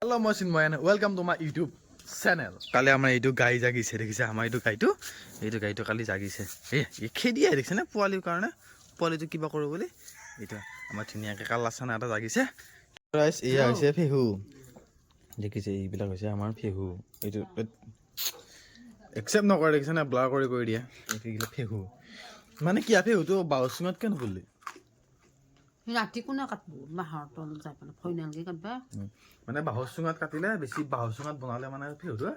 Hello, মই Chinmoy and welcome to my YouTube channel. কালি আমাৰ এইটো গাই জাগিছে দেখিছে আমাৰ এইটো গাইটো কালি জাগিছে এই খেদিয়ে দেখিছে না পোৱালিৰ কাৰণে পোৱালিটো কিবা কৰিব বুলি এইটো আমাৰ ধুনীয়াকৈ কালাচানা এটা জাগিছে গাইস এয়া হৈছে ফেহু দেখিছে এইবিলাক হৈছে আমাৰ ফেহু এইটো একচেপ্ট নকৰে দেখিছে না ব্লাৰ কৰি দিয়ে এইটো ফেহু মানে কি ফেহুটো বাউচিঙত কেন বুলি ৰাতি কোনে কাটব বাহৰ তল যাই পেলাই ফাইনেলকে কাটবা মানে বাহৰ চুঙাত কাটিলে বেছি বাহৰ চুঙাত বনালে মানে ফেহুটো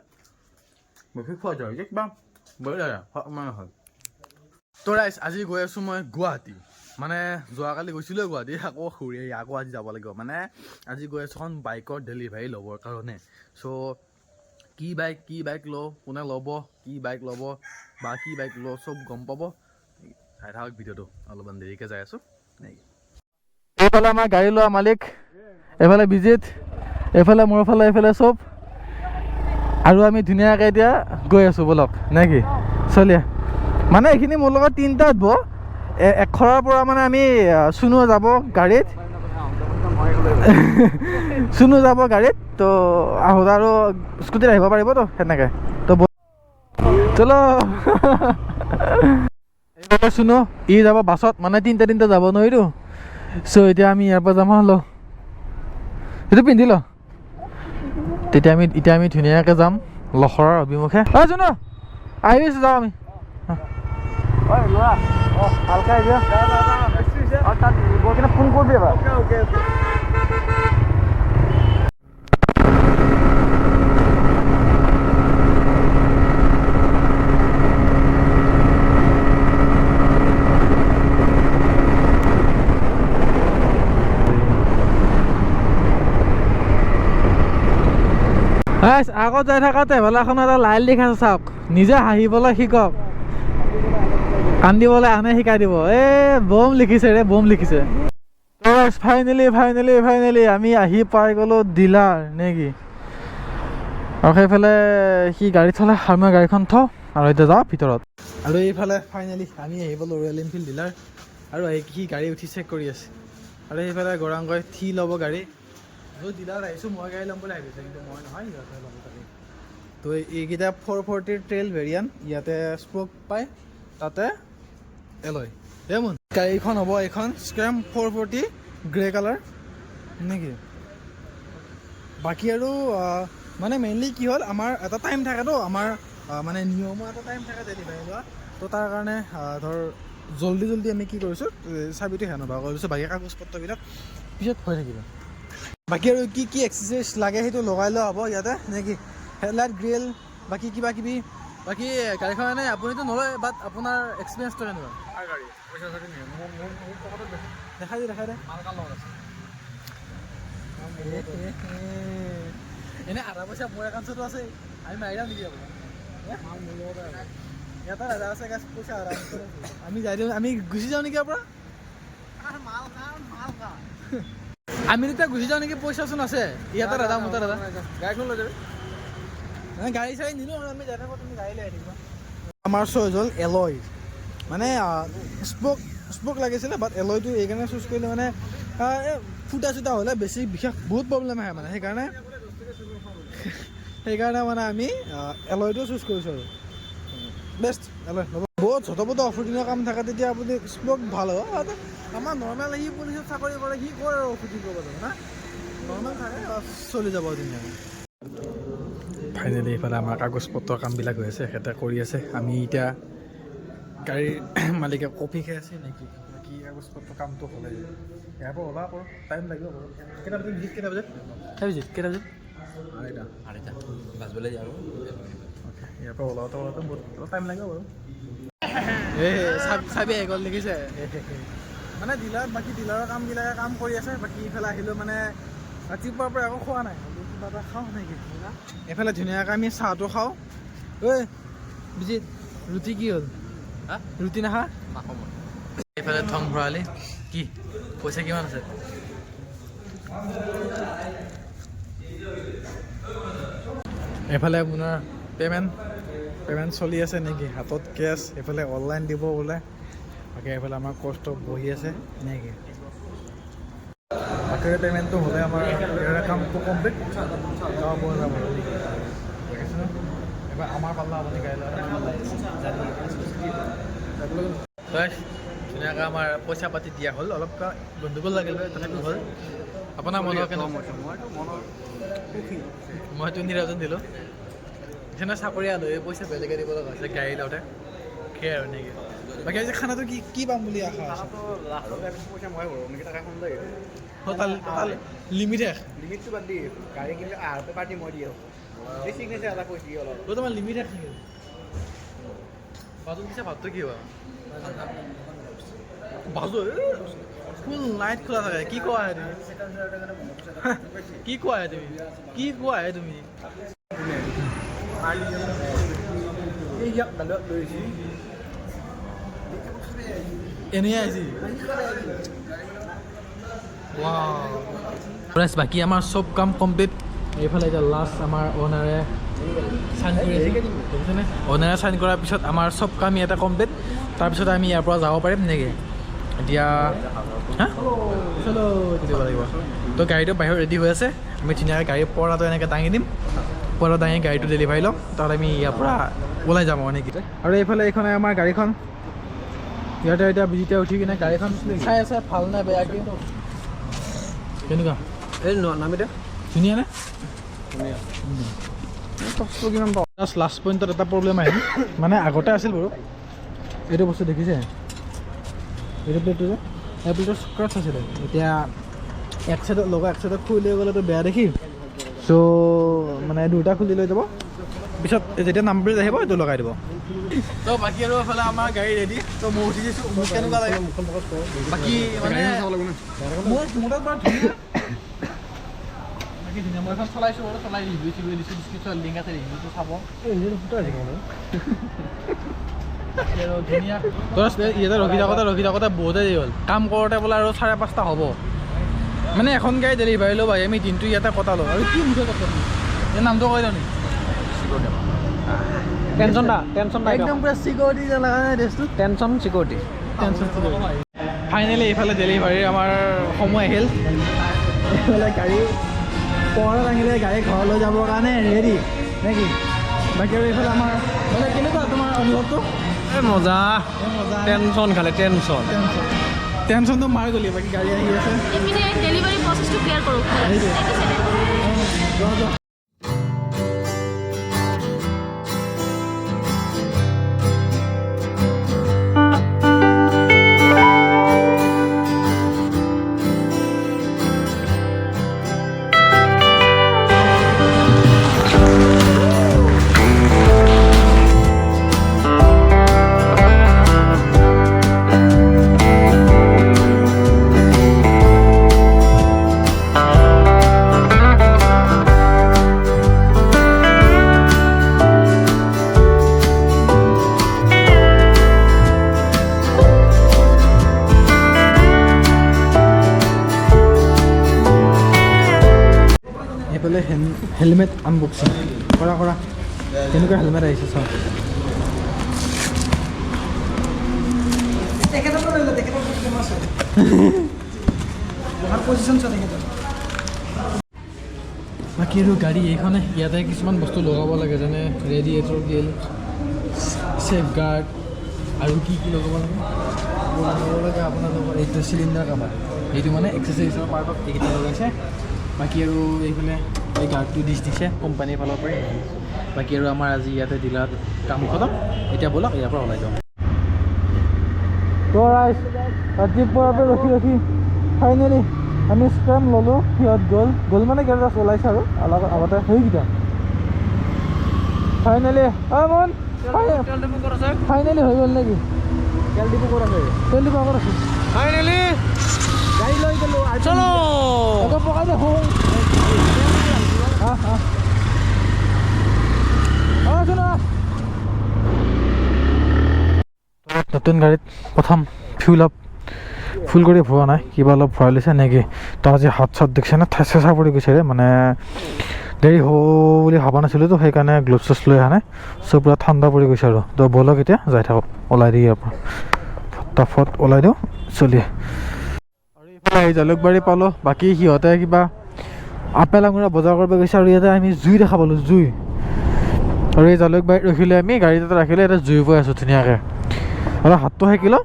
বেছি খোৱা যায় যে কিবা বঢ়িয়া মানে হয় তো ৰাইজ আজি গৈ আছোঁ মই গুৱাহাটী মানে যোৱাকালি গৈছিলোঁ গুৱাহাটী আকৌ আজি যাব লাগিব মানে আজি গৈ আছোঁ এখন বাইকৰ ডেলিভাৰী ল'বৰ কাৰণে চ' কি বাইক লওঁ কোনে ল'ব কি বাইক ল'ব বা কি বাইক লওঁ চব গম পাব চাই থাকক ভিডিঅ'টো অলপমান দেৰিকৈ যাই আছোঁ এইফালে আমাৰ গাড়ী লোৱা মালিক এইফালে বিজিত এইফালে মোৰ ফালে এইফালে চব আৰু আমি ধুনীয়াকৈ এতিয়া গৈ আছোঁ বলক নে কি চলিয়া মানে এইখিনি মোৰ লগত তিনিটা উঠব এখৰৰ পৰা মানে আমি চুনু যাব গাড়ীত চুনু যাব গাড়ীত তো আহোঁতে আৰু স্কুটিত আহিব পাৰিবতো সেনেকৈ তো চলো এইফালে চুনু ই যাব বাছত মানে তিনিটা যাব নোৱাৰিতো চ' এতিয়া আমি ইয়াৰ পৰা যাম হ'লো সেইটো পিন্ধি ল এতিয়া আমি ধুনীয়াকৈ যাম লখৰাৰ অভিমুখে চুনু আহি আছোঁ যাওঁ আমি ভালকৈ আহিবা তাত গৈ কিনে ফোন কৰিবি এবাৰ আগত যাই থাকোঁতে ভেলাখন এটা লাইল দেখাইছে চাওক নিজে হাঁহিবলৈ শিকক কান্দিবলৈ আনে শিকাই দিব বম লিখিছে ৰে বম লিখিছে ফাইনেলি আমি আহি পাই গ'লোঁ ডিলাৰ নে কি আৰু সেইফালে সি গাড়ী চলাই মই গাড়ীখন থওঁ আৰু এতিয়া যাওঁ ভিতৰত আৰু এইফালে ফাইনেলি আমি আহি পালোঁ ৰয়েল এনফিল্ড ডিলাৰ আৰু সি গাড়ী উঠি চেক কৰি আছে আৰু সেইফালে গৌৰাংগই থি ল'ব গাড়ী য'ত ডিলাৰ আহিছোঁ মই গাড়ী ল'ম বুলি ভাবিছোঁ কিন্তু মই নহয় সিহঁতে ল'ব গাড়ী তো এইকেইটা 440 ট্ৰেইল ভেৰিয়েণ্ট ইয়াতে স্পক পায় তাতে এলয় মোৰ গাড়ীখন হ'ব এইখন স্ক্ৰেম 440 গ্ৰে কালাৰ নেকি বাকী আৰু মানে মেইনলি কি হ'ল আমাৰ এটা টাইম থাকেতো আমাৰ মানে নিয়মৰ এটা টাইম থাকে ডেলিভাৰী লোৱা তো তাৰ কাৰণে ধৰ জল্দি আমি কি কৰিছোঁ চাবিটো হেনবা কৰিছোঁ বাকী কাগজ পত্ৰবিলাক পিছত হৈ থাকিব বাকী আৰু কি এক্সাৰচাইজ লাগে সেইটো লগাই লোৱা হ'ব ইয়াতে নেকি হেডলাইট গ্ৰিল বাকী কিবা কিবি বাকী গাড়ীখন এনেই আপুনিতো নলয় বাট আপোনাৰ এক্সপিৰিয়েঞ্চটো কেনেকুৱা গাড়ী পইচা দেখাই দে এনেই আধা পইচা মোৰ একাউণ্টতো আছে আমি মাৰি যাম নেকি আপোনাৰ ইয়াতে আধা আছে পইচা আধা আমি যাই দিওঁ আমি গুচি যাওঁ নেকি আপোনাৰ আমি তেতিয়া গুচি যাওঁ নেকি পইচাচোন আছে ইয়াতে দাদা মোৰ দাদা গাড়ীখন লৈ যাবি গাড়ী চাড়ী নিলোঁ আৰু আমি যাই থাকোঁ তুমি গাড়ী লৈ আহিবা আমাৰ চইজ হ'ল এলয় মানে স্পক লাগিছিলে বাট এলয়টো এইকাৰণে চুজ কৰিলে মানে ফুটা চুটা হ'লে বেছি বিশেষ বহুত প্ৰব্লেম আহে মানে সেইকাৰণে মানে আমি এলয়টো চুজ কৰিছোঁ আৰু বেষ্ট এলয় বহুত যথপত অফুটিঙৰ কাম থাকে তেতিয়া আপুনি স্পক ভাল হ'ব আমাৰ নৰ্মেল সি পুলিচত চাকৰি কৰে সি কৰে আৰু অফুটিং কৰিব যাব না নৰ্মেল থাকে চলি যাব ধুনীয়াকৈ ফাইনেলি এইফালে আমাৰ কাগজ পত্ৰৰ কামবিলাক হৈ আছে সিহঁতে কৰি আছে আমি এতিয়া গাড়ীৰ মালিকে কফি খাই আছে নেকি বাকী কাগজ পত্ৰৰ কামটো হ'লে ইয়াৰ পৰা ওলাব বাৰু টাইম লাগিব বাৰু কেইটা বজাত কেইটা বজাত আঢ়ৈটা বাজবলৈ যাওঁ অ'কে ইয়াৰ পৰা ওলাওঁতে বহুত টাইম লাগিব বাৰু চাবি আহি গ'ল দেখিছে মানে বাকী ডিলাৰৰ কামবিলাকে কাম কৰি আছে বাকী ইফালে আহিলোঁ মানে ৰাতিপুৱাৰ পৰা একো খোৱা নাই কিবা এটা খাওঁ নেকি এইফালে ধুনীয়াকৈ আমি চাহটো খাওঁ ঐ বিজিত ৰুটি কি হ'ল ৰুটি নাখা এইফালে থং ভৰালি কি পইচা কিমান আছে এইফালে আপোনাৰ পে'মেণ্ট চলি আছে নেকি হাতত কেছ এইফালে অনলাইন দিব বোলে বাকী এইফালে আমাৰ কষ্ট বহি আছে নেকি বাকীৰে পে'মেণ্টটো হ'লে আমাৰ কামটো কমপ্লিট যাব পৰা যাব এবাৰ আমাৰ পাল্লা আপুনি গাড়ী ধুনীয়াকৈ আমাৰ পইচা পাতি দিয়া হ'ল অলপ গণ্ডগোল লাগিল তথাপিও হ'ল আপোনাৰ মনৰ কেনেকুৱা মই 20,000 দিলোঁ সেনে চাকৰিয়াল হৈ পইচা বেলেগে দিব লগা হৈছে গাড়ী লওঁতে সেয়াই আৰু নেকি বাকী আজি খানাটো কি পাম বুলি আশা আছে লিমিটটো বাদ দি গাড়ী কিনিলে আহাৰটো পাৰ্টি মই দিওঁ চিগনেচাৰ এটা পইচা দিয়ে অলপ তোমাৰ লিমিট আছে বাজু পিছে ভাতটো কি হয় বাজু ফুল নাইট খোলা থাকে কি কোৱা তুমি কি কোৱা তুমি এনেই আহিছি বাকী আমাৰ চব কাম কমপ্লিট এইফালে এতিয়া লাষ্ট আমাৰ অ'নাৰে চাইন কৰি দেখিছেনে অ'নাৰে চাইন কৰাৰ পিছত আমাৰ চব কাম ইয়াতে কমপ্লিট তাৰপিছত আমি ইয়াৰ পৰা যাব পাৰিম নেকি এতিয়া হা চলো দিব লাগিব তো গাড়ীটো বাহিৰত ৰেডি হৈ আছে আমি ধুনীয়াকৈ গাড়ীৰ পৰাটো এনেকৈ দাঙি দিম পৰা দাঙি গাড়ীটো ডেলিভাৰী ল'ম তাত আমি ইয়াৰ পৰা ওলাই যাম নেকি আৰু এইফালে এইখনে আমাৰ গাড়ীখন ইয়াতে এতিয়া বিজিতে উঠি কিনে গাড়ীখন চাই আছে ভাল নে বেয়া কি কেনেকুৱা এই নামি দে ধুনীয়া নে কিমান পাওঁ জাষ্ট লাষ্ট পইণ্টত এটা প্ৰব্লেম আহিল মানে আগতে আছিল বাৰু এইটো বস্তু দেখিছে এইটো প্লেটটো যে এই প্লেটৰ স্ক্ৰেচ আছিলে এতিয়া এক চাইডত লগা এক চাইডত খুলি লৈ গ'লেতো বেয়া দেখি চ' মানে দুটা খুলি লৈ যাব পিছত যেতিয়া নাম্বাৰ আহিব এইটো লগাই দিব তো বাকী আৰু এইফালে আমাৰ গাড়ী ৰেডি তো মই উঠি দিছোঁ মোক কেনেকুৱা লাগে বাকী মানে মোৰ তাত বাৰু ধুনীয়া বাকী ধুনীয়া মই এখন চলাইছোঁ বাৰু চলাই ৰিভিউ চিভিউ দিছোঁ ডিছক্ৰিপশ্যন লিংক আছে ৰিভিউটো চাব আৰু ধুনীয়া ইয়াতে ৰখি থাকোঁতে বহুতে দেৰি হ'ল কাম কৰোঁতে বোলে আৰু 5:30 হ'ব মানে এখন গাড়ী ডেলিভাৰী ল'ব আমি দিনটো ইয়াতে কটালোঁ আৰু কি মুঠে কথা এই নামটো কৈ দিওঁ নেকি টেনশ্যন একদম পুৰা চিকিউৰিটি লগা নাই ড্ৰেছটো টেনশ্যন চিকিউৰিটি ফাইনেলি এইফালে ডেলিভাৰীৰ আমাৰ সময় আহিল এইফালে গাড়ী পহৰত আহিলে গাড়ী ঘৰলৈ যাবৰ কাৰণে ৰেডি নে কি বাকী আৰু এইফালে আমাৰ মানে কেনেকুৱা তোমাৰ অনুভৱটো মজা মজা টেনশ্যন খালে টেনশ্যনটো মাৰ গ'লি বাকী গাড়ী আহি আছে এইপিনে ডেলিভাৰী প্ৰচেছটো ক্লিয়াৰ কৰোঁ এইফালে হেলমেট আনবক্সিং কৰা কেনেকুৱা হেলমেট আহিছে চাওক বাকী আৰু গাড়ী এইখনে ইয়াতে কিছুমান বস্তু লগাব লাগে যেনে ৰেডিয়েটৰ গিল ছেফ গাৰ্ড আৰু কি লগাব লাগে আপোনালোকৰ এইটো চিলিণ্ডাৰ কাভাৰ এইটো মানে এক্সাৰচাইজৰ পাৰ্টত এইকেইটা লগাইছে বাকী আৰু এইফালে এই গাৰ্ডটো দিছে কোম্পানীৰ ফালৰ পৰাই বাকী আৰু আমাৰ আজি ইয়াতে ডিলাৰত কাম খতম এতিয়া ব'লক ইয়াৰ পৰা ওলাই যাওঁ ৰাতিপুৱাৰ পৰা ৰখি ফাইনেলি আমি স্ক্ৰেম ল'লোঁ সিহঁত গ'ল মানে কেইটা চলাইছে আৰু আগতে সেইকেইটা ফাইনেলি ফাইনেলি হৈ গ'ল নেকি তেল ডিপু ক'ত আছে ফাইনেলি গাড়ী লৈ গ'লোঁ চলো পকাই দে নতুন গাড়ীত প্ৰথম ফুল কৰি ভৰোৱা নাই কিবা অলপ ভৰাই লৈছে নেকি তো আজি হাত চাত দেখিছে নে চেঁচা পৰি গৈছে মানে দেৰি হ'ব বুলি ভবা নাছিলোঁ তো সেইকাৰণে গ্ল'ভছ চছ লৈ অহা নাই চব পূৰা ঠাণ্ডা পৰি গৈছে আৰু তো ব'লক এতিয়া যাই থাকক ওলাই দি ইয়াৰ পৰা ফটাফট ওলাই দিওঁ চলিয়ে আৰু জালুকবাৰী পালোঁ বাকী সিহঁতে কিবা আপেল আঙুৰা বজাৰ কৰিব গৈছে আৰু ইয়াতে আমি জুই দেখা পালোঁ জুই আৰু এই জালুকবাৰীত ৰখিলে আমি গাড়ী তাতে ৰাখিলে ইয়াতে জুই বৈ আছোঁ ধুনীয়াকৈ আৰু হাতটো সেকিলোঁ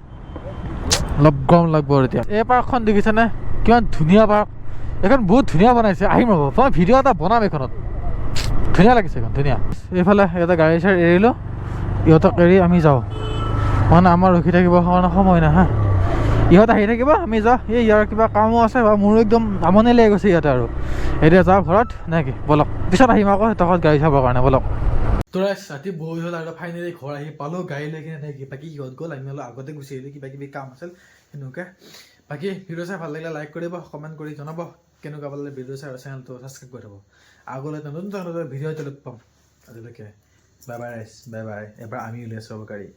অলপ গৰম লাগব আৰু এতিয়া এই পাৰ্কখন দেখিছেনে কিমান ধুনীয়া পাৰ্ক এইখন বহুত ধুনীয়া বনাইছে আহিম ৰ'ব মই ভিডিঅ' এটা বনাম এইখনত ধুনীয়া লাগিছে এইখন ধুনীয়া এইফালে ইয়াতে গাড়ী চাড়ী এৰিলোঁ ইহঁতক এৰি আমি যাওঁ মানে আমাৰ ৰখি থাকিবৰ কাৰণে সময় নাই হা ইহঁত আহি থাকিব আমি যাওঁ এই ইয়াৰ কিবা কামো আছে বা মোৰো একদম আমনি লাগি গৈছে ইয়াতে আৰু এতিয়া যাওঁ ঘৰত নে কি বলক পিছত আহিম আকৌ সিহঁতক গাড়ী চাবৰ কাৰণে বলক তোৰ ৰাতি বহি হ'ল আৰু ফাইনেলি ঘৰ আহি পালোঁ গাড়ী লৈ কিনে নে কি বাকী সিহঁত গ'ল আমি অলপ আগতে গুচি আহিলোঁ কিবা কিবি কাম আছিল সেনেকৈ বাকী ভিডিঅ' চাই ভাল লাগিলে লাইক কৰিব কমেণ্ট কৰি জনাব কেনেকুৱা পালে ভিডিঅ' চাই আৰু চেনেলটো ছাবস্ক্ৰাইব কৰি থ'ব আগলৈ নতুন ভিডিঅ' লগ পাম আজিলৈকে বাই বাই বাই বাই এবাৰ আমি উলিয়াইছোঁ গাড়ী